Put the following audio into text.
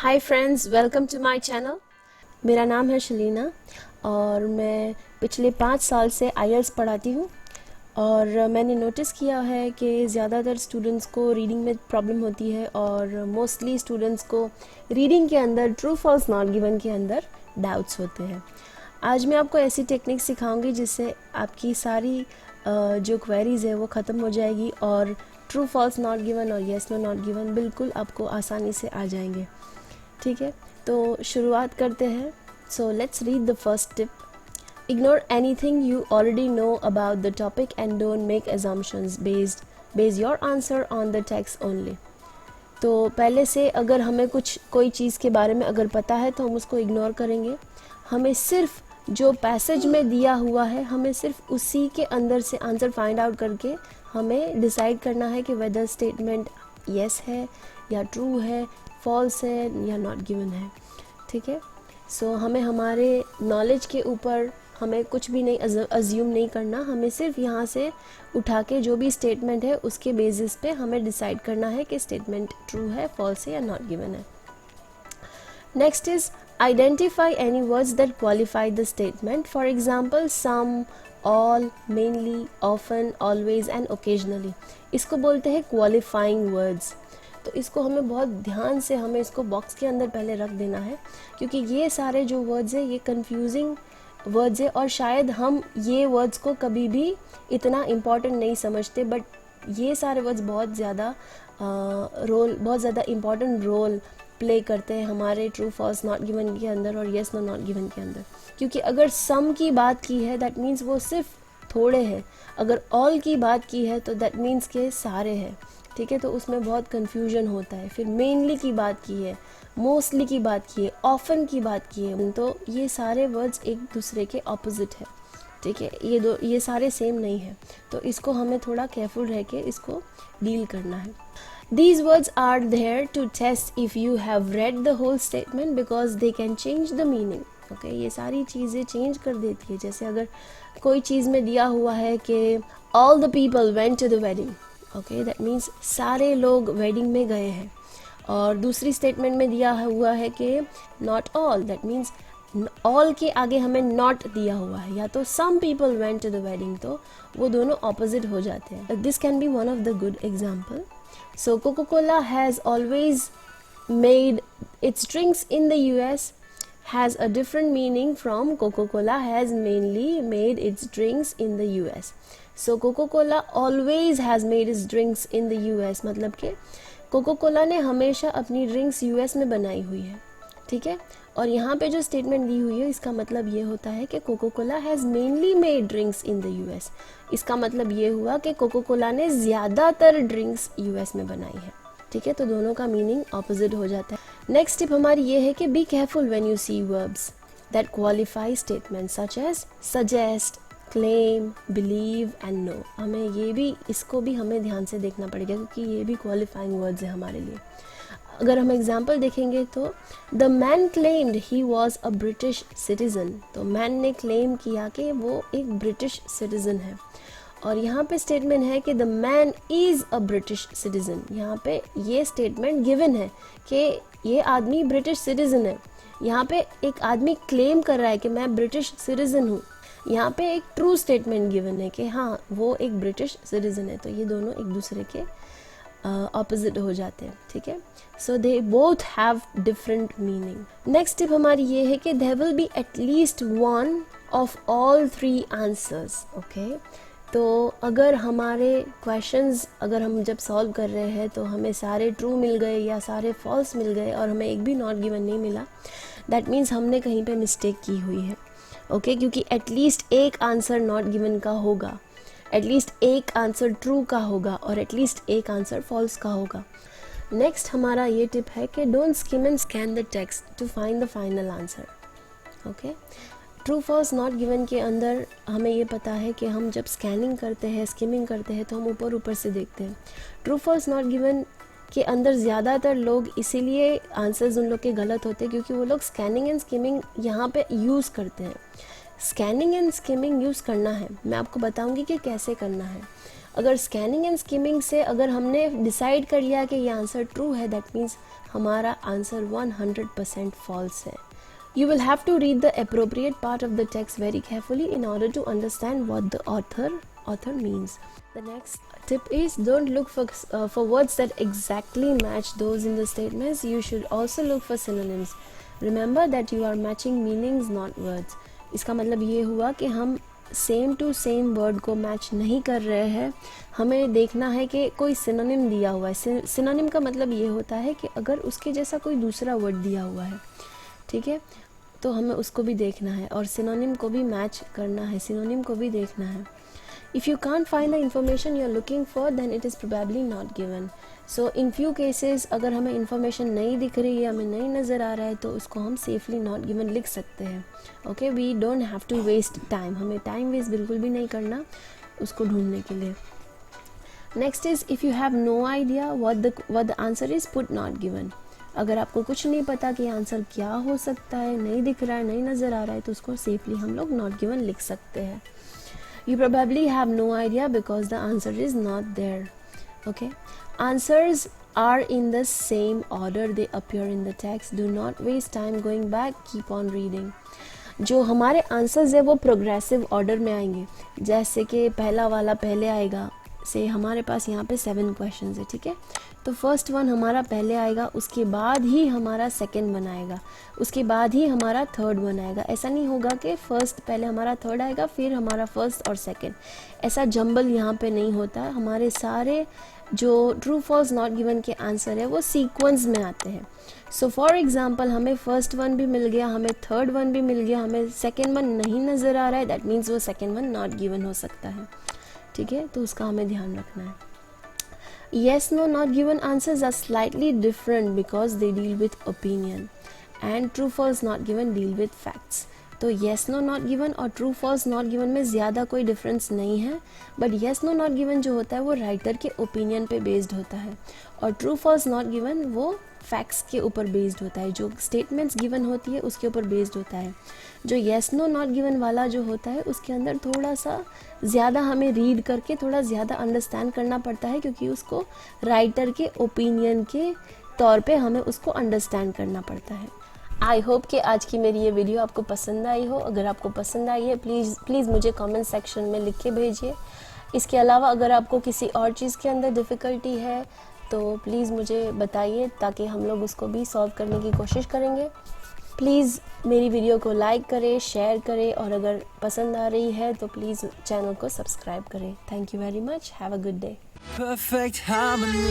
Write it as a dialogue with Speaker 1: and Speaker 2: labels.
Speaker 1: Hi friends, welcome to my channel. मेरा नाम है शलीना और मैं पिछले 5 साल से आईएलटीएस पढ़ाती हूँ। और मैंने नोटिस किया है कि ज़्यादातर स्टूडेंट्स को रीडिंग में प्रॉब्लम होती है और मोस्टली स्टूडेंट्स को रीडिंग के अंदर ट्रू फॉल्स नॉट गिवन के अंदर डाउट्स होते हैं। आज मैं आपको ऐसी टेक्निक सिखाऊंगी जिससे आपकी सारी जो क्वेरीज है वो ख़त्म हो जाएगी और ट्रू फॉल्स नॉट गिवन और येस नो नॉट गिवन बिल्कुल आपको आसानी से आ जाएंगे। ठीक है, तो शुरुआत करते हैं। So let's read the first tip. Ignore anything you already know about the topic and don't make assumptions based your answer on the text only. तो पहले से अगर हमें कोई चीज़ के बारे में अगर पता है तो हम उसको इग्नोर करेंगे। हमें सिर्फ जो पैसेज में दिया हुआ है हमें सिर्फ उसी के अंदर से आंसर फाइंड आउट करके हमें डिसाइड करना है कि वेदर स्टेटमेंट येस है या ट्रू है, फॉल्स है या नॉट गिवन है। ठीक है, सो हमें हमारे नॉलेज के ऊपर हमें कुछ भी नहीं अज्यूम नहीं करना। हमें सिर्फ यहाँ से उठा के जो भी स्टेटमेंट है उसके बेसिस पे हमें डिसाइड करना है कि स्टेटमेंट ट्रू है, फॉल्स है या नॉट गिवन है। Next is identify any words that qualify the statement. For example some, all, mainly, often, always and occasionally. इसको बोलते हैं क्वालिफाइंग वर्ड्स। तो इसको हमें बहुत ध्यान से हमें इसको बॉक्स के अंदर पहले रख देना है, क्योंकि ये सारे जो वर्ड्स है ये कंफ्यूजिंग वर्ड्स है और शायद हम ये वर्ड्स को कभी भी इतना इम्पॉर्टेंट नहीं समझते, बट ये सारे वर्ड्स बहुत ज़्यादा इम्पॉर्टेंट रोल प्ले करते हैं हमारे ट्रू फॉल्स नॉट गिवन के अंदर और येस नो नॉट गिवन के अंदर। क्योंकि अगर सम की बात की है दैट मीन्स वो सिर्फ थोड़े हैं, अगर ऑल की बात की है तो दैट मीन्स के सारे हैं। ठीक है, तो उसमें बहुत कन्फ्यूजन होता है। फिर मेनली की बात की है, मोस्टली की बात की है, ऑफन की बात की है, तो ये सारे वर्ड्स एक दूसरे के ऑपोजिट है। ठीक है, ये सारे सेम नहीं है, तो इसको हमें थोड़ा केयरफुल रह के इसको डील करना है। These words are there to test if you have read the whole statement because they can change the meaning. Okay, ये सारी चीज़ें चेंज कर देती है। जैसे अगर कोई चीज़ में दिया हुआ है कि all the people went to the wedding, okay, that means सारे लोग वेडिंग में गए हैं। और दूसरी स्टेटमेंट में दिया हुआ है कि not all, that means all के आगे हमें not दिया हुआ है, या तो some people went to the wedding, तो वो दोनों opposite हो जाते हैं। This can be one of the good example. So Coca-Cola has always made its drinks in the US has a different meaning from Coca-Cola has mainly made its drinks in the US. So Coca-Cola always has made its drinks in the US, मतलब कि Coca-Cola ने हमेशा अपनी drinks US में बनाई हुई है। ठीक है, और यहाँ पे जो स्टेटमेंट दी हुई है इसका मतलब ये होता है कि Coca Cola has mainly made drinks in the US. इसका मतलब ये हुआ कि कोकोकोला ने ज़्यादातर ड्रिंक्स यूएस में बनाई है। ठीक है, तो दोनों का मीनिंग ऑपोजिट हो जाता है। नेक्स्ट टिप हमारी ये है कि be careful when you see verbs that qualify statement such as suggest, claim, believe and know. इसको भी हमें ध्यान से देखना पड़ेगा, क्योंकि ये भी क्वालिफाइंग वर्ड्स है हमारे लिए। अगर हम एग्जाम्पल देखेंगे तो the man claimed he was a British citizen. तो मैन ने क्लेम किया कि वो एक ब्रिटिश सिटीज़न है। और यहाँ पे स्टेटमेंट है कि the man is a British citizen. यहाँ पे ये स्टेटमेंट गिवन है कि ये आदमी ब्रिटिश सिटीज़न है। यहाँ पे एक आदमी क्लेम कर रहा है कि मैं ब्रिटिश सिटीज़न हूँ। यहाँ पे एक ट्रू स्टेटमेंट गिवन है कि हाँ वो एक ब्रिटिश सिटीज़न है। तो ये दोनों एक दूसरे के ऑपोजिट हो जाते हैं। ठीक है, so they both have different meaning. Next tip हमारी ये है कि there will be at least one of all 3 answers. Okay, तो अगर हमारे क्वेश्चंस अगर हम जब सॉल्व कर रहे हैं तो हमें सारे ट्रू मिल गए या सारे फॉल्स मिल गए और हमें एक भी नॉट गिवन नहीं मिला, दैट मीन्स हमने कहीं पे मिस्टेक की हुई है। ओके, क्योंकि एटलीस्ट एक आंसर नॉट गिवन का होगा, एटलीस्ट एक आंसर ट्रू का होगा और एटलीस्ट एक आंसर फॉल्स का होगा। नेक्स्ट हमारा ये टिप है कि don't skim and scan the text to find the final answer. Okay, true false not given के अंदर हमें ये पता है कि हम जब स्कैनिंग करते हैं, स्किमिंग करते हैं, तो हम ऊपर ऊपर से देखते हैं। ट्रू फॉल्स नॉट गिवन के अंदर ज़्यादातर लोग इसीलिए आंसर्स उन लोग के गलत होते हैं क्योंकि वो लोग स्कैनिंग एंड स्किमिंग यहाँ पे यूज़ करते हैं। स्कैनिंग एंड स्किमिंग यूज़ करना है, मैं आपको बताऊंगी कि कैसे करना है। अगर स्कैनिंग एंड स्किमिंग से अगर हमने डिसाइड कर लिया कि ये आंसर ट्रू है, दैट मीन्स हमारा आंसर 100% फॉल्स है। You will have to read the appropriate part of the text very carefully in order to understand what the author means. The next tip is don't look for words that exactly match those in the statements. You should also look for synonyms. Remember that you are matching meanings, not words. इसका मतलब ये हुआ कि हम same to same word को match नहीं कर रहे हैं, हमें देखना है कि कोई सिनोनिम दिया हुआ है। सिनोनिम का मतलब ये होता है कि अगर उसके जैसा कोई दूसरा वर्ड दिया हुआ है, ठीक है, तो हमें उसको भी देखना है और सिनोनिम को भी मैच करना है, सिनोनिम को भी देखना है। If you can't find the information you are looking for then it is probably not given. So in few cases अगर हमें इंफॉर्मेशन नहीं दिख रही है, हमें नहीं नज़र आ रहा है, तो उसको हम सेफली नॉट गिवन लिख सकते हैं। Okay, we don't have to waste time, हमें टाइम वेस्ट बिल्कुल भी नहीं करना उसको ढूंढने के लिए। Next is if you have no idea what the answer is, put not given. अगर आपको कुछ नहीं पता कि आंसर क्या हो सकता है, नहीं दिख रहा है, नहीं नज़र आ रहा है, तो उसको सेफली हम लोग नॉट गिवन लिख सकते हैं। You probably have no idea because the answer is not there. Okay, answers are in the same order they appear in the text, do not waste time going back, keep on reading. जो हमारे answers है वो progressive order में आएंगे, जैसे कि पहला वाला पहले आएगा, से हमारे पास यहाँ पे 7 क्वेश्चंस है, ठीक है, तो फर्स्ट वन हमारा पहले आएगा, उसके बाद ही हमारा सेकंड वन आएगा, उसके बाद ही हमारा थर्ड वन आएगा। ऐसा नहीं होगा कि फर्स्ट पहले हमारा थर्ड आएगा फिर हमारा फर्स्ट और सेकंड, ऐसा जंबल यहाँ पे नहीं होता। हमारे सारे जो ट्रू फॉल्स नॉट गिवन के आंसर है वो सीक्वेंस में आते हैं। सो फॉर एग्जांपल हमें फर्स्ट वन भी मिल गया, हमें थर्ड वन भी मिल गया, हमें सेकेंड वन नहीं नज़र आ रहा है, दैट मीन्स वो सेकेंड वन नॉट गिवन हो सकता है, ठीक है, तो उसका हमें ध्यान रखना है। Yes, no, not given answers are slightly different because they deal with opinion and true false not given deal with facts. तो yes no not given और true false not given में ज़्यादा कोई डिफरेंस नहीं है, but yes no not given जो होता है वो राइटर के ओपिनियन पे बेस्ड होता है और true false not given वो फैक्ट्स के ऊपर बेस्ड होता है, जो स्टेटमेंट्स गिवन होती है उसके ऊपर बेस्ड होता है। जो येस नो नॉट गिवन वाला जो होता है उसके अंदर थोड़ा सा ज़्यादा हमें रीड करके थोड़ा ज़्यादा अंडरस्टैंड करना पड़ता है, क्योंकि उसको राइटर के ओपिनियन के तौर पे हमें उसको अंडरस्टैंड करना पड़ता है। आई होप कि आज की मेरी ये वीडियो आपको पसंद आई हो। अगर आपको पसंद आई है प्लीज़ मुझे कमेंट सेक्शन में लिख के भेजिए। इसके अलावा अगर आपको किसी और चीज़ के अंदर डिफ़िकल्टी है तो प्लीज़ मुझे बताइए, ताकि हम लोग उसको भी सॉल्व करने की कोशिश करेंगे। प्लीज़ मेरी वीडियो को लाइक करें, शेयर करें और अगर पसंद आ रही है तो प्लीज़ चैनल को सब्सक्राइब करें। Thank you very much, have a good day. Perfect harmony.